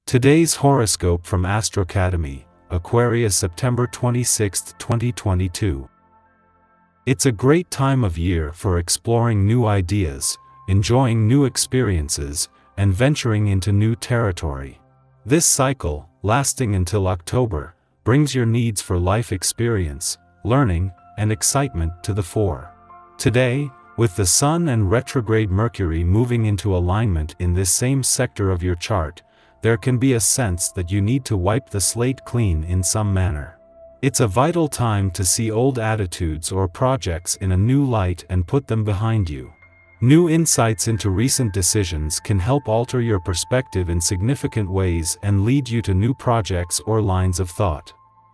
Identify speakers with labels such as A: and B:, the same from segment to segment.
A: Today's horoscope from Astrocademy, Aquarius September 26, 2022. It's a great time of year for exploring new ideas, enjoying new experiences, and venturing into new territory. This cycle, lasting until October, brings your needs for life experience, learning, and excitement to the fore. Today, with the Sun and retrograde Mercury moving into alignment in this same sector of your chart, there can be a sense that you need to wipe the slate clean in some manner. It's a vital time to see old attitudes or projects in a new light and put them behind you. New insights into recent decisions can help alter your perspective in significant ways and lead you to new projects or lines of thought.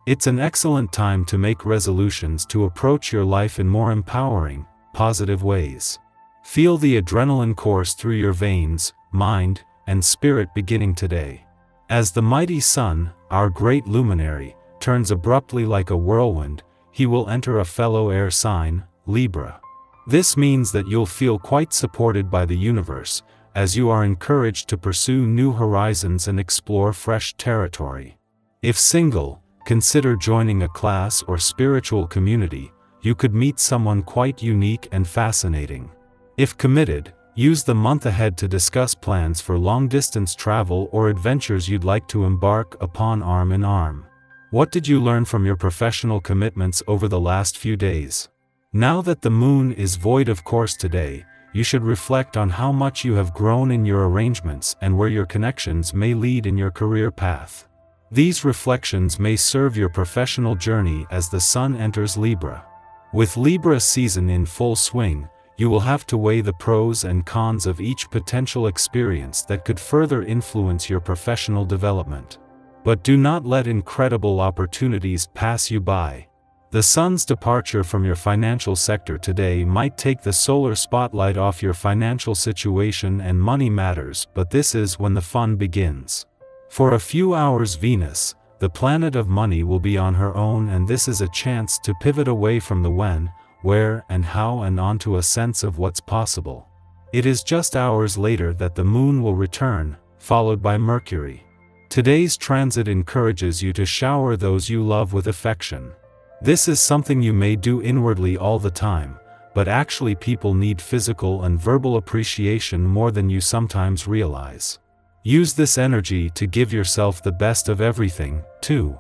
A: It's an excellent time to make resolutions to approach your life in more empowering, positive ways. Feel the adrenaline course through your veins, mind, and spirit beginning today. As the mighty Sun, our great luminary, turns abruptly like a whirlwind, he will enter a fellow air sign, Libra. This means that you'll feel quite supported by the universe, as you are encouraged to pursue new horizons and explore fresh territory. If single, consider joining a class or spiritual community. You could meet someone quite unique and fascinating. If committed, use the month ahead to discuss plans for long-distance travel or adventures you'd like to embark upon arm in arm. What did you learn from your professional commitments over the last few days? Now that the moon is void of course today, you should reflect on how much you have grown in your arrangements and where your connections may lead in your career path. These reflections may serve your professional journey as the Sun enters Libra. With Libra season in full swing, you will have to weigh the pros and cons of each potential experience that could further influence your professional development. But do not let incredible opportunities pass you by. The Sun's departure from your financial sector today might take the solar spotlight off your financial situation and money matters, but this is when the fun begins. For a few hours Venus, the planet of money, will be on her own, and this is a chance to pivot away from the when, where and how and onto a sense of what's possible. It is just hours later that the moon will return, followed by Mercury. Today's transit encourages you to shower those you love with affection. This is something you may do inwardly all the time, but actually people need physical and verbal appreciation more than you sometimes realize. Use this energy to give yourself the best of everything, too.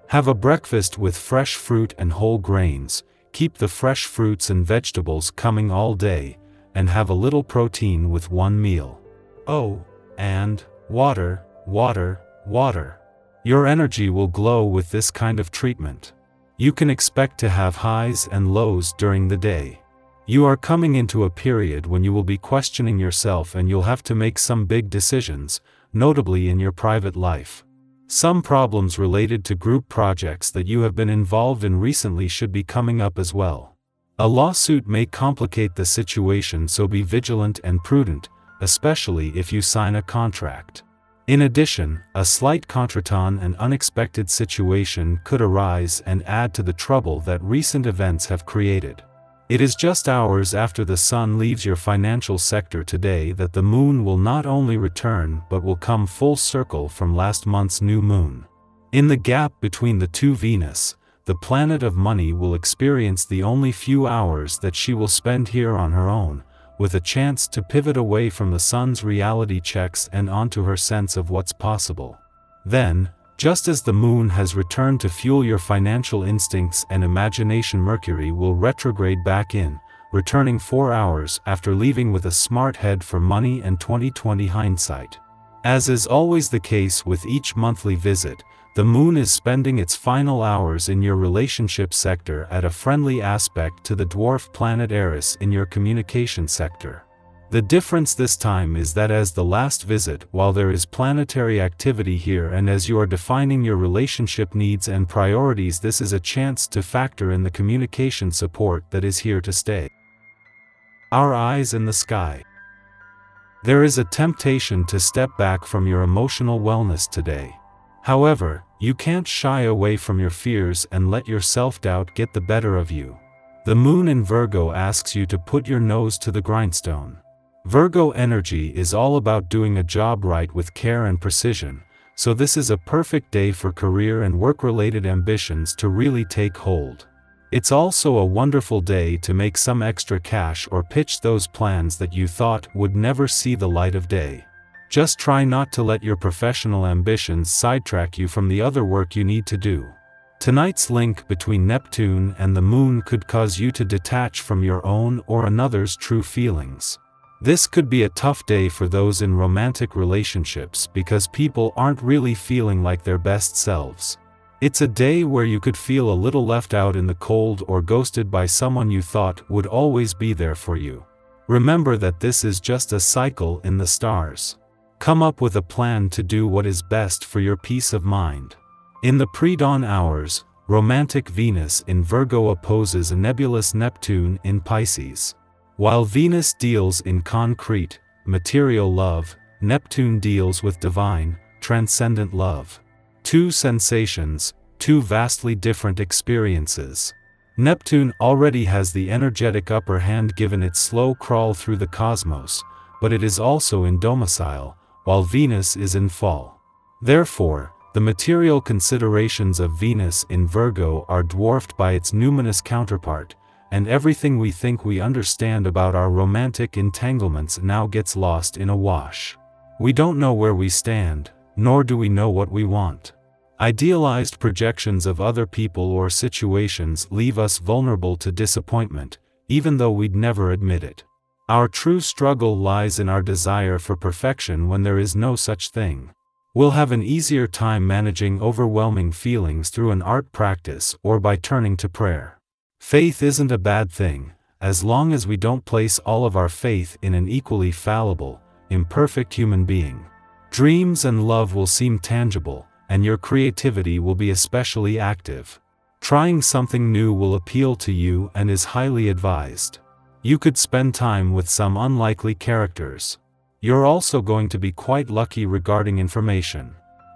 A: Have a breakfast with fresh fruit and whole grains. Keep the fresh fruits and vegetables coming all day, and have a little protein with one meal. Oh, and water, water, water. Your energy will glow with this kind of treatment. You can expect to have highs and lows during the day. You are coming into a period when you will be questioning yourself and you'll have to make some big decisions, notably in your private life. Some problems related to group projects that you have been involved in recently should be coming up as well. A lawsuit may complicate the situation, so be vigilant and prudent, especially if you sign a contract. In addition, a slight contretemps and unexpected situation could arise and add to the trouble that recent events have created. It is just hours after the Sun leaves your financial sector today that the moon will not only return but will come full circle from last month's new moon. In the gap between the two, Venus, the planet of money, will experience the only few hours that she will spend here on her own, with a chance to pivot away from the Sun's reality checks and onto her sense of what's possible. Then, just as the moon has returned to fuel your financial instincts and imagination, Mercury will retrograde back in, returning 4 hours after leaving with a smart head for money and 20/20 hindsight. As is always the case with each monthly visit, the moon is spending its final hours in your relationship sector at a friendly aspect to the dwarf planet Eris in your communication sector. The difference this time is that as the last visit, while there is planetary activity here and as you are defining your relationship needs and priorities, this is a chance to factor in the communication support that is here to stay. Our eyes in the sky. There is a temptation to step back from your emotional wellness today. However, you can't shy away from your fears and let your self-doubt get the better of you. The moon in Virgo asks you to put your nose to the grindstone. Virgo energy is all about doing a job right with care and precision, so this is a perfect day for career and work-related ambitions to really take hold. It's also a wonderful day to make some extra cash or pitch those plans that you thought would never see the light of day. Just try not to let your professional ambitions sidetrack you from the other work you need to do. Tonight's link between Neptune and the Moon could cause you to detach from your own or another's true feelings. This could be a tough day for those in romantic relationships because people aren't really feeling like their best selves. It's a day where you could feel a little left out in the cold or ghosted by someone you thought would always be there for you. Remember that this is just a cycle in the stars. Come up with a plan to do what is best for your peace of mind. In the pre-dawn hours, romantic Venus in Virgo opposes a nebulous Neptune in Pisces. While Venus deals in concrete, material love, Neptune deals with divine, transcendent love. Two sensations, two vastly different experiences. Neptune already has the energetic upper hand given its slow crawl through the cosmos, but it is also in domicile, while Venus is in fall. Therefore, the material considerations of Venus in Virgo are dwarfed by its numinous counterpart, and everything we think we understand about our romantic entanglements now gets lost in a wash. We don't know where we stand, nor do we know what we want. Idealized projections of other people or situations leave us vulnerable to disappointment, even though we'd never admit it. Our true struggle lies in our desire for perfection when there is no such thing. We'll have an easier time managing overwhelming feelings through an art practice or by turning to prayer. Faith isn't a bad thing, as long as we don't place all of our faith in an equally fallible, imperfect human being. Dreams and love will seem tangible, and your creativity will be especially active. Trying something new will appeal to you and is highly advised. You could spend time with some unlikely characters. You're also going to be quite lucky regarding information.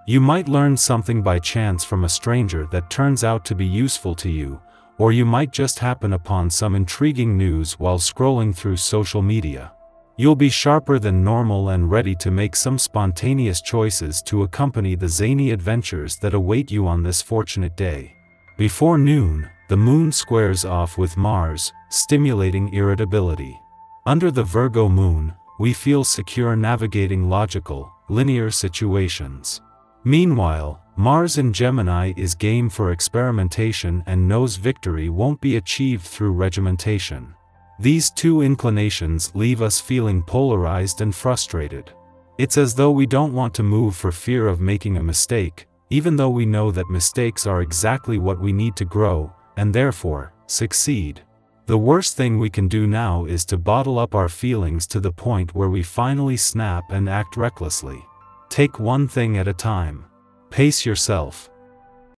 A: You might learn something by chance from a stranger that turns out to be useful to you, or you might just happen upon some intriguing news while scrolling through social media. You'll be sharper than normal and ready to make some spontaneous choices to accompany the zany adventures that await you on this fortunate day. Before noon, the Moon squares off with Mars, stimulating irritability. Under the Virgo Moon, we feel secure navigating logical, linear situations. Meanwhile, Mars in Gemini is game for experimentation and knows victory won't be achieved through regimentation. These two inclinations leave us feeling polarized and frustrated. It's as though we don't want to move for fear of making a mistake, even though we know that mistakes are exactly what we need to grow, and therefore, succeed. The worst thing we can do now is to bottle up our feelings to the point where we finally snap and act recklessly. Take one thing at a time. Pace yourself.